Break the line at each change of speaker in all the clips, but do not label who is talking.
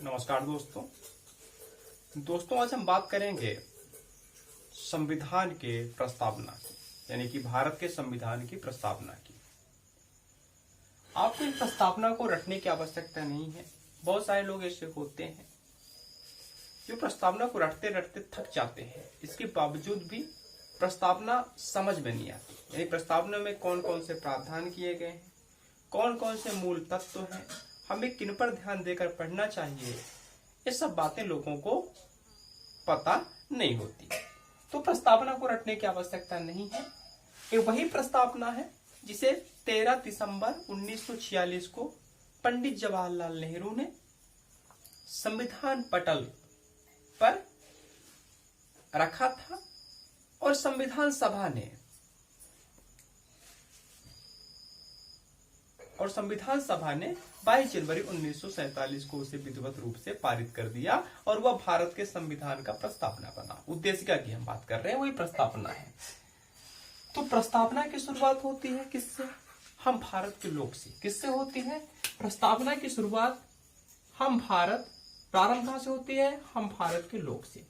नमस्कार दोस्तों आज हम बात करेंगे संविधान के प्रस्तावना की, यानी कि भारत के संविधान की प्रस्तावना की। आपको इन प्रस्तावना को रटने की आवश्यकता नहीं है। बहुत सारे लोग ऐसे होते हैं जो प्रस्तावना को रटते रटते थक जाते हैं, इसके बावजूद भी प्रस्तावना समझ में नहीं आती। यानी प्रस्तावना में कौन कौन से प्रावधान किए गए हैं, कौन कौन से मूल तत्व हैं, हमें किन पर ध्यान देकर पढ़ना चाहिए, ये सब बातें लोगों को पता नहीं होती। तो प्रस्तावना को रटने की आवश्यकता नहीं है। ये वही प्रस्तावना है जिसे 13 दिसंबर 1946 को पंडित जवाहरलाल नेहरू ने संविधान पटल पर रखा था और संविधान सभा ने 22 जनवरी 1947 को उसे विधिवत रूप से पारित कर दिया और वह भारत के संविधान का प्रस्तावना बना। उद्देशिका की हम बात कर रहे हैं, वही प्रस्तावना है। तो प्रस्तावना की शुरुआत होती है किससे? हम भारत के लोग से। किससे होती है प्रस्तावना की शुरुआत? प्रारंभ कहां से होती है? हम भारत के लोग से।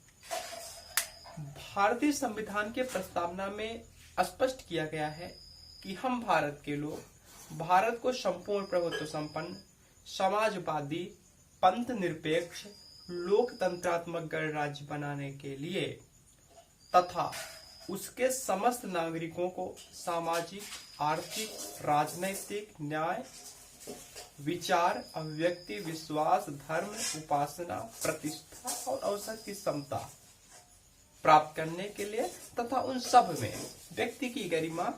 भारतीय संविधान के प्रस्तावना में स्पष्ट किया गया है कि हम भारत के लोग भारत को संपूर्ण प्रभुत्व संपन्न, समाजवादी, पंथ निरपेक्ष, लोकतंत्रात्मक गणराज्य बनाने के लिए तथा उसके समस्त नागरिकों को सामाजिक, आर्थिक, राजनैतिक, न्याय, विचार, अभिव्यक्ति, विश्वास, धर्म, उपासना, प्रतिष्ठा और अवसर की समता प्राप्त करने के लिए तथा उन सब में व्यक्ति की गरिमा,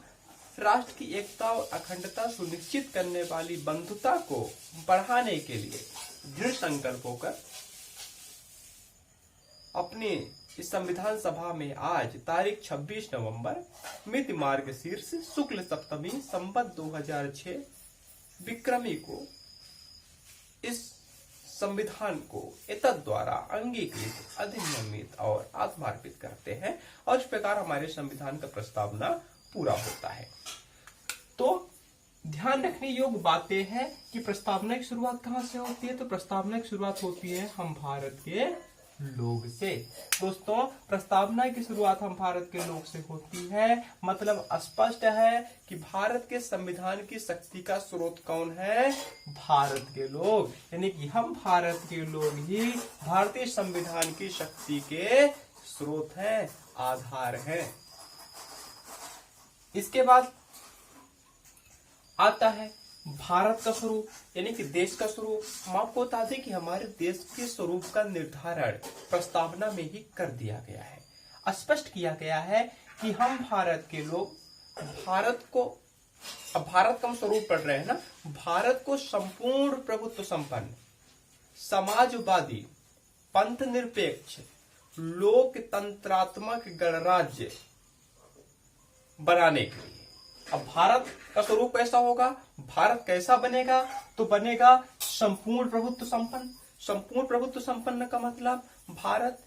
राष्ट्र की एकता और अखंडता सुनिश्चित करने वाली बंधुता को बढ़ाने के लिए दृढ़ संकल्प होकर अपने इस संविधान सभा में आज तारीख 26 नवंबर मिति मार्गशीर्ष शुक्ल सप्तमी संवत 2006 विक्रमी को इस संविधान को एतद द्वारा अंगीकृत, अधिनियमित और आत्मार्पित करते हैं और इस प्रकार हमारे संविधान का प्रस्तावना पूरा होता है। तो ध्यान रखने योग्य बातें हैं कि प्रस्तावना की शुरुआत कहां से होती है। तो प्रस्तावना की शुरुआत होती है हम भारत के लोग से। दोस्तों, प्रस्तावना की शुरुआत हम भारत के लोग से होती है, मतलब स्पष्ट है कि भारत के संविधान की शक्ति का स्रोत कौन है? भारत के लोग। यानी कि हम भारत के लोग ही भारतीय संविधान की शक्ति के स्रोत हैं, आधार हैं। इसके बाद आता है भारत का स्वरूप, यानी कि देश का स्वरूप। हम आपको बता दें कि हमारे देश के स्वरूप का निर्धारण प्रस्तावना में ही कर दिया गया है। स्पष्ट किया गया है कि हम भारत के लोग भारत को, अब भारत का हम स्वरूप पढ़ रहे हैं ना, भारत को संपूर्ण प्रभुत्व संपन्न, समाजवादी, पंथ निरपेक्ष, लोकतंत्रात्मक गणराज्य बनाने के लिए। अब भारत का स्वरूप कैसा होगा? भारत कैसा बनेगा? तो बनेगा संपूर्ण प्रभुत्व संपन्न। संपूर्ण प्रभुत्व संपन्न का मतलब भारत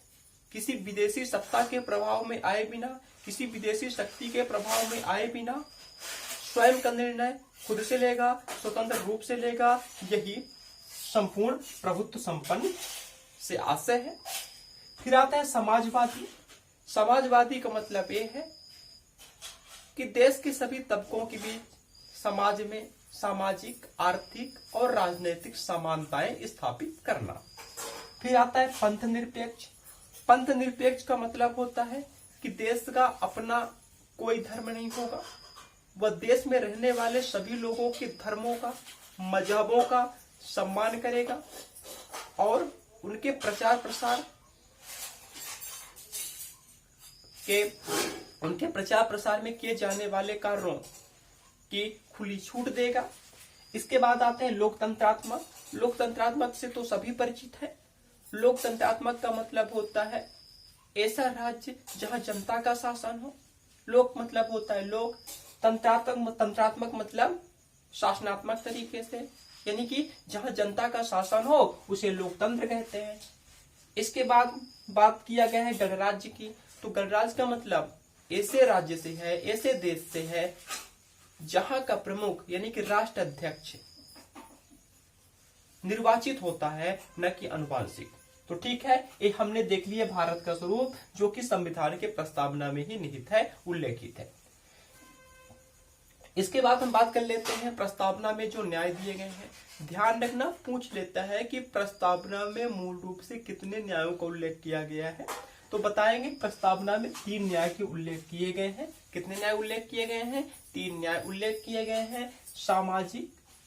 किसी विदेशी सत्ता के प्रभाव में आए बिना, किसी विदेशी शक्ति के प्रभाव में आए बिना स्वयं का निर्णय खुद से लेगा, स्वतंत्र रूप से लेगा। यही संपूर्ण प्रभुत्व संपन्न से आशय है। फिर आता है समाजवादी। समाजवादी का मतलब ये है कि देश के सभी तबकों के बीच समाज में सामाजिक, आर्थिक और राजनीतिक समानताएं स्थापित करना। फिर आता है पंथ निरपेक्ष। पंथ निरपेक्ष का मतलब होता है कि देश का अपना कोई धर्म नहीं होगा, वह देश में रहने वाले सभी लोगों के धर्मों का, मजहबों का सम्मान करेगा और उनके प्रचार प्रसार में किए जाने वाले कार्यों की खुली छूट देगा। इसके बाद आते हैं लोकतंत्रात्मक। लोकतंत्रात्मक से तो सभी परिचित हैं। लोकतंत्रात्मक का मतलब होता है ऐसा राज्य जहां जनता का शासन हो। लोक मतलब होता है लोक, तंत्रात्मक मतलब शासनात्मक तरीके से, यानी कि जहां जनता का शासन हो उसे लोकतंत्र कहते हैं। इसके बाद बात किया गया है गणराज्य की। तो गणराज्य का मतलब ऐसे राज्य से है, ऐसे देश से है जहां का प्रमुख यानी कि राष्ट्र अध्यक्ष निर्वाचित होता है, न कि अनुवांशिक। तो ठीक है, ये हमने देख लिया भारत का स्वरूप, जो कि संविधान के प्रस्तावना में ही निहित है, उल्लेखित है। इसके बाद हम बात कर लेते हैं प्रस्तावना में जो न्याय दिए गए हैं। ध्यान रखना, पूछ लेता है कि प्रस्तावना में मूल रूप से कितने न्यायों का उल्लेख किया गया है। तो बताएंगे प्रस्तावना में 3 न्याय के उल्लेख किए गए हैं। कितने न्याय उल्लेख किए गए हैं? 3 न्याय उल्लेख किए गए हैं।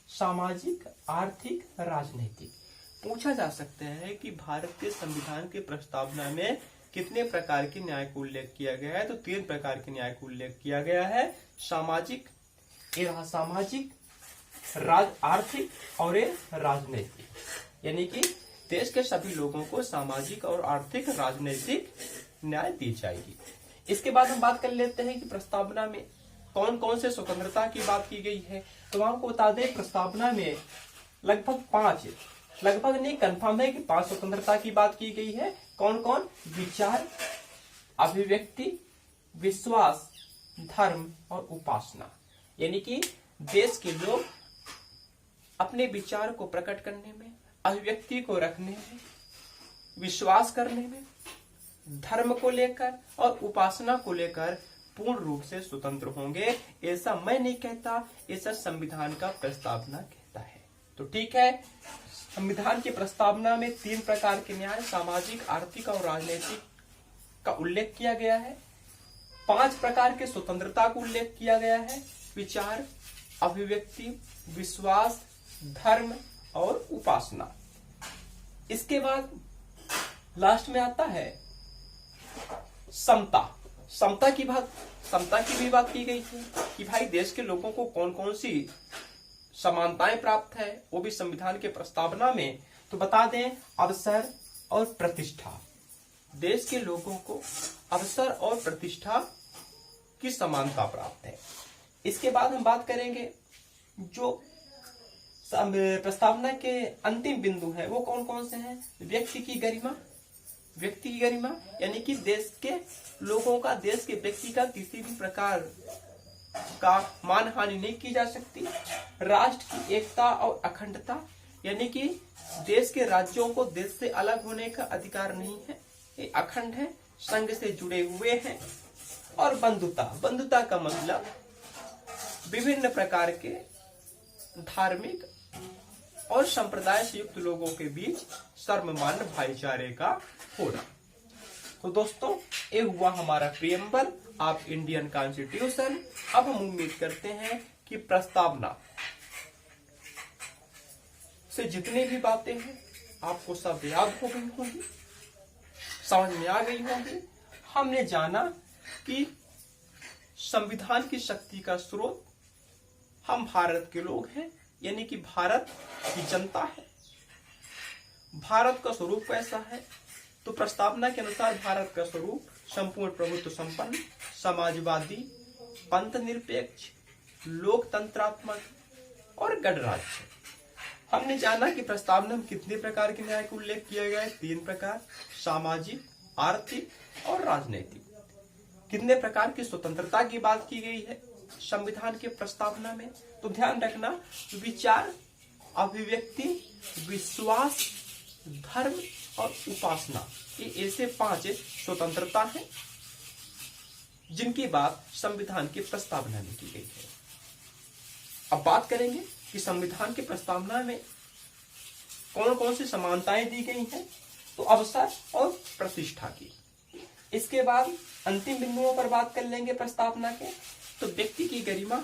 सामाजिक, आर्थिक, राजनीतिक। पूछा जा सकता है कि भारत के संविधान के प्रस्तावना में कितने प्रकार के न्याय को उल्लेख किया गया है? तो 3 प्रकार के न्याय को उल्लेख किया गया है। सामाजिक, आर्थिक और राजनीतिक, यानी कि देश के सभी लोगों को सामाजिक और आर्थिक राजनीतिक न्याय दी जाएगी। इसके बाद हम बात कर लेते हैं कि प्रस्तावना में कौन कौन से स्वतंत्रता की बात की गई है। तो आपको बता दें, प्रस्तावना में लगभग नहीं, कंफर्म है कि 5 स्वतंत्रता की बात की गई है। कौन कौन? विचार, अभिव्यक्ति, विश्वास, धर्म और उपासना। यानी कि देश के लोग अपने विचार को प्रकट करने में, अभिव्यक्ति को रखने में, विश्वास करने में, धर्म को लेकर और उपासना को लेकर पूर्ण रूप से स्वतंत्र होंगे। ऐसा मैं नहीं कहता, ऐसा संविधान का प्रस्तावना कहता है। तो ठीक है, संविधान की प्रस्तावना में 3 प्रकार के न्याय, सामाजिक, आर्थिक और राजनीतिक का उल्लेख किया गया है। 5 प्रकार के स्वतंत्रता का उल्लेख किया गया है। विचार, अभिव्यक्ति, विश्वास, धर्म और उपासना। इसके बाद लास्ट में आता है समता की भी बात की गई थी कि भाई देश के लोगों को कौन कौन सी समानताएं प्राप्त है, वो भी संविधान के प्रस्तावना में। तो बता दें, अवसर और प्रतिष्ठा। देश के लोगों को अवसर और प्रतिष्ठा की समानता प्राप्त है। इसके बाद हम बात करेंगे जो प्रस्तावना के अंतिम बिंदु है, वो कौन कौन से हैं? व्यक्ति की गरिमा, यानी कि देश के लोगों का, देश के व्यक्ति का किसी भी प्रकार का मान हानि नहीं की जा सकती। राष्ट्र की एकता और अखंडता, यानी कि देश के राज्यों को देश से अलग होने का अधिकार नहीं है, ये अखंड है, संघ से जुड़े हुए हैं। और बंधुता का मतलब विभिन्न प्रकार के धार्मिक और संप्रदाय से युक्त लोगों के बीच सर्वमान्य भाईचारे का होना। तो दोस्तों, ये हुआ हमारा प्रियम्बल ऑफ इंडियन कॉन्स्टिट्यूशन। अब हम उम्मीद करते हैं कि प्रस्तावना से जितनी भी बातें हैं आपको सब याद हो गई होंगी, समझ में आ गई होंगी। हमने जाना कि संविधान की शक्ति का स्रोत हम भारत के लोग हैं, यानी कि भारत की जनता है। भारत का स्वरूप कैसा है? तो प्रस्तावना के अनुसार भारत का स्वरूप संपूर्ण प्रभुत्व संपन्न, समाजवादी, पंथ निरपेक्ष, लोकतंत्रात्मक और गणराज्य। हमने जाना कि प्रस्तावना में कितने प्रकार के न्याय का उल्लेख किया गया है? 3 प्रकार, सामाजिक, आर्थिक और राजनीतिक। कितने प्रकार की स्वतंत्रता की बात की गई है संविधान के प्रस्तावना में? तो ध्यान रखना, विचार, अभिव्यक्ति, विश्वास, धर्म और उपासना, ये ऐसे 5 स्वतंत्रता हैं जिनकी बात संविधान की प्रस्तावना में की गई है। अब बात करेंगे कि संविधान की प्रस्तावना में कौन कौन सी समानताएं दी गई हैं। तो अवसर और प्रतिष्ठा की। इसके बाद अंतिम बिंदुओं पर बात कर लेंगे प्रस्तावना के। तो व्यक्ति की गरिमा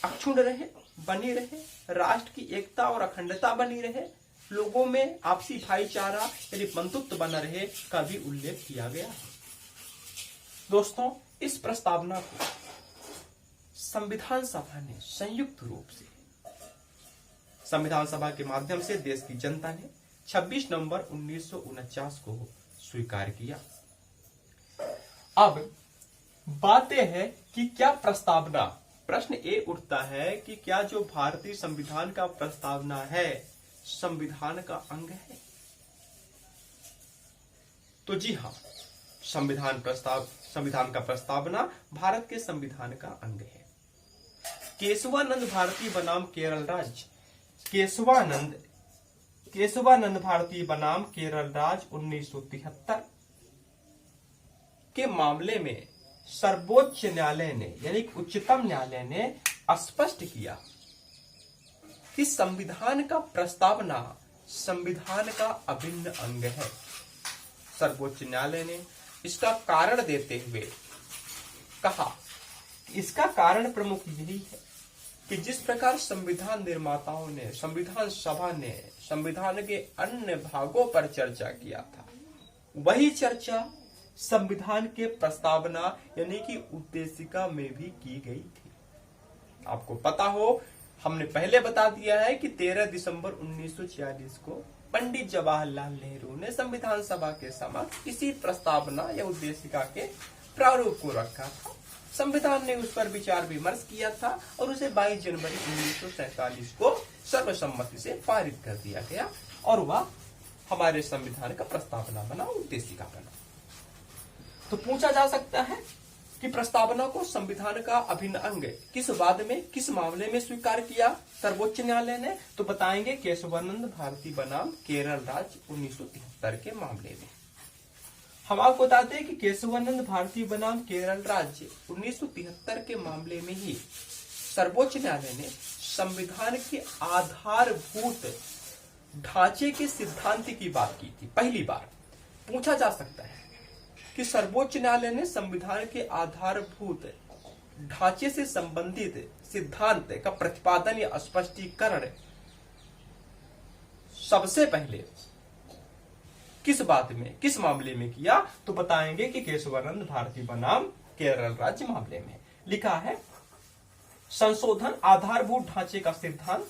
अक्षुण्ण रहे, बनी रहे, राष्ट्र की एकता और अखंडता बनी रहे, लोगों में आपसी भाईचारा यानी बंधुत्व बना रहे का भी उल्लेख किया गया है। दोस्तों, इस प्रस्तावना को संविधान सभा ने संयुक्त रूप से, संविधान सभा के माध्यम से देश की जनता ने 26 नवंबर 1949 को स्वीकार किया। अब बातें हैं कि क्या प्रस्तावना, प्रश्न ये उठता है कि क्या जो भारतीय संविधान का प्रस्तावना है संविधान का अंग है? तो जी हाँ, संविधान का प्रस्तावना भारत के संविधान का अंग है। केशवानंद भारती बनाम केरल राज्य, केशवानंद केशवानंद भारती बनाम केरल राज्य 1973 के मामले में सर्वोच्च न्यायालय ने यानी उच्चतम न्यायालय ने स्पष्ट किया कि संविधान का प्रस्तावना संविधान का अभिन्न अंग है। सर्वोच्च न्यायालय ने इसका कारण देते हुए कहा, इसका कारण प्रमुख यही है कि जिस प्रकार संविधान निर्माताओं ने, संविधान सभा ने संविधान के अन्य भागों पर चर्चा किया था, वही चर्चा संविधान के प्रस्तावना यानी कि उद्देशिका में भी की गई थी। आपको पता हो, हमने पहले बता दिया है कि 13 दिसंबर 1946 को पंडित जवाहरलाल नेहरू ने संविधान सभा के समक्ष इसी प्रस्तावना या उद्देशिका के प्रारूप को रखा था। संविधान ने उस पर विचार विमर्श किया था और उसे 22 जनवरी 1947 को सर्वसम्मति से पारित कर दिया गया और वह हमारे संविधान का प्रस्तावना बना, उद्देशिका बना। तो पूछा जा सकता है कि प्रस्तावना को संविधान का अभिन्न अंग किस वाद में, किस मामले में स्वीकार किया सर्वोच्च न्यायालय ने, तो बताएंगे केशवानंद भारती बनाम केरल राज्य 1973 के मामले में। हम आपको बताते हैं कि केशवानंद भारती बनाम केरल राज्य 1973 के मामले में ही सर्वोच्च न्यायालय ने संविधान के आधारभूत ढांचे के सिद्धांत की बात की थी। पहली बार पूछा जा सकता है कि सर्वोच्च न्यायालय ने संविधान के आधारभूत ढांचे से संबंधित सिद्धांत का प्रतिपादन या स्पष्टीकरण सबसे पहले किस बात में, किस मामले में किया, तो बताएंगे कि केशवानंद भारती बनाम केरल राज्य मामले में। लिखा है, संशोधन आधारभूत ढांचे का सिद्धांत।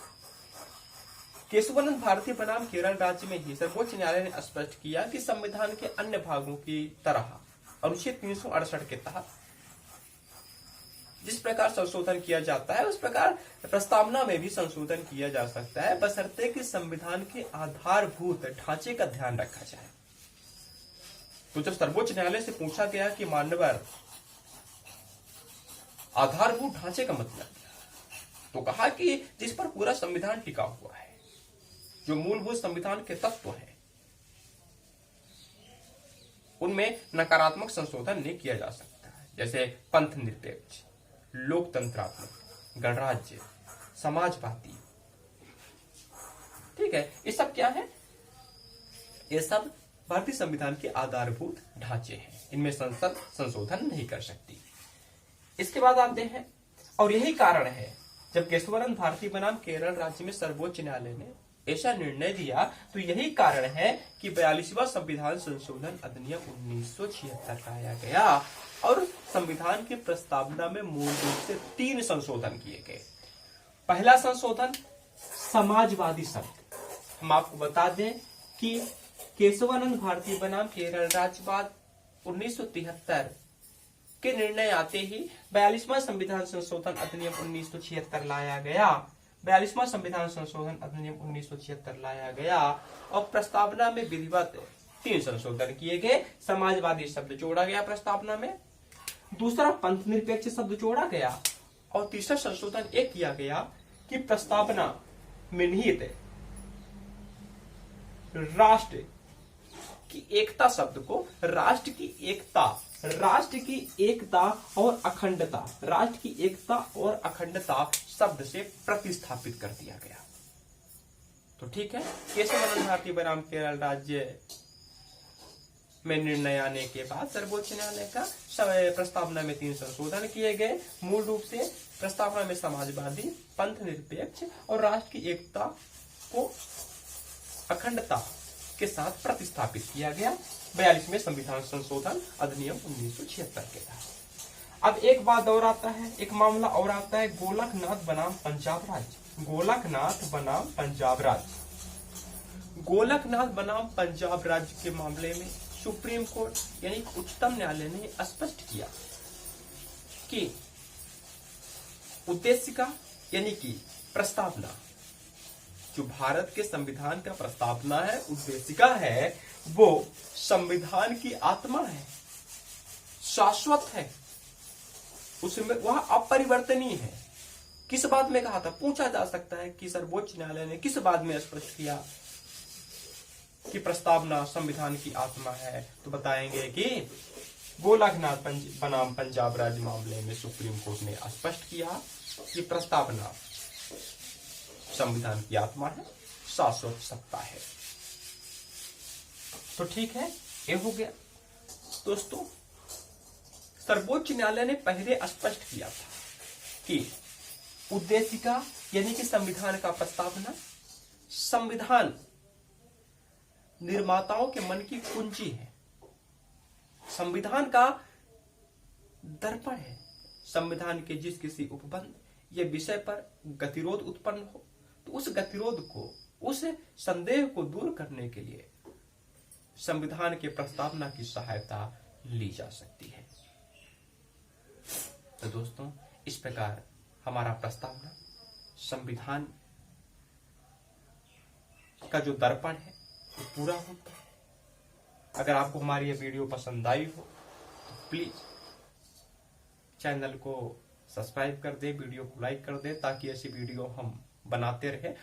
केशवानंद भारती बनाम केरल राज्य में ही सर्वोच्च न्यायालय ने स्पष्ट किया कि संविधान के अन्य भागों की तरह अनुच्छेद 368 के तहत जिस प्रकार संशोधन किया जाता है उस प्रकार प्रस्तावना में भी संशोधन किया जा सकता है, बशर्ते कि संविधान के आधारभूत ढांचे का ध्यान रखा जाए। तो जब सर्वोच्च न्यायालय से पूछा गया कि मान्यवर आधारभूत ढांचे का मतलब, तो कहा कि जिस पर पूरा संविधान टिका हुआ है, जो मूलभूत संविधान के तत्व हैं, उनमें नकारात्मक संशोधन नहीं किया जा सकता है, जैसे पंथ निरपेक्ष, लोकतंत्रात्मक, गणराज्य, समाजवादी। ठीक है, ये सब क्या है? ये सब भारतीय संविधान के आधारभूत ढांचे हैं, इनमें संसद संशोधन नहीं कर सकती। इसके बाद आते हैं, और यही कारण है जब केशवानंद भारती बनाम केरल राज्य में सर्वोच्च न्यायालय ने ऐसा निर्णय दिया, तो यही कारण है कि 42वां संविधान संशोधन अधिनियम 1976 लाया गया और संविधान की प्रस्तावना में मूल रूप से 3 संशोधन किए गए। पहला संशोधन समाजवादी शब्द। हम आपको बता दें कि केशवानंद भारती बनाम केरल राज्य बाद 1973 के निर्णय आते ही 42वां संविधान संशोधन अधिनियम 1976 लाया गया। 42वां संविधान संशोधन अधिनियम 1976 लाया गया और प्रस्तावना में विधिवत 3 संशोधन किए गए। समाजवादी शब्द जोड़ा गया प्रस्तावना में, दूसरा पंथ निरपेक्ष शब्द जोड़ा गया और तीसरा संशोधन एक किया गया कि प्रस्तावना में निहित राष्ट्र की एकता शब्द को राष्ट्र की एकता और अखंडता, राष्ट्र की एकता और अखंडता शब्द से प्रतिस्थापित कर दिया गया। तो ठीक है, केशवानंद भारती बनाम केरल राज्य में निर्णय आने के बाद सर्वोच्च न्यायालय का प्रस्तावना में 3 संशोधन किए गए। मूल रूप से प्रस्तावना में समाजवादी, पंथ निरपेक्ष और राष्ट्र की एकता को अखंडता के साथ प्रतिस्थापित किया गया 42वें संविधान संशोधन अधिनियम 1976 के तहत। अब एक बात और आता है, एक मामला और आता है, गोलकनाथ बनाम पंजाब राज्य। गोलकनाथ बनाम पंजाब राज्य। गोलकनाथ बनाम पंजाब राज्य के मामले में सुप्रीम कोर्ट यानी उच्चतम न्यायालय ने स्पष्ट किया कि उद्देशिका यानी कि प्रस्तावना, जो भारत के संविधान का प्रस्तावना है, उद्देशिका है, वो संविधान की आत्मा है, शाश्वत है, उसमें वह अपरिवर्तनीय है। किस बात में कहा था? पूछा जा सकता है कि सर्वोच्च न्यायालय ने किस बात में स्पष्ट किया कि प्रस्तावना संविधान की आत्मा है, तो बताएंगे कि गोलकनाथ बनाम पंजाब राज्य मामले में सुप्रीम कोर्ट ने स्पष्ट किया कि प्रस्तावना संविधान की आत्मा है, शाश्वत सत्ता है। तो ठीक है, ये हो गया। दोस्तों, सर्वोच्च न्यायालय ने पहले स्पष्ट किया था कि उद्देशिका यानी कि संविधान का प्रस्तावना संविधान निर्माताओं के मन की कुंजी है, संविधान का दर्पण है। संविधान के जिस किसी उपबंध या विषय पर गतिरोध उत्पन्न हो तो उस गतिरोध को, उस संदेह को दूर करने के लिए संविधान के प्रस्तावना की सहायता ली जा सकती है। तो दोस्तों, इस प्रकार हमारा प्रस्तावना संविधान का जो दर्पण है वो पूरा होता है। अगर आपको हमारी ये वीडियो पसंद आई हो तो प्लीज चैनल को सब्सक्राइब कर दे, वीडियो को लाइक कर दे, ताकि ऐसी वीडियो हम बनाते रहे।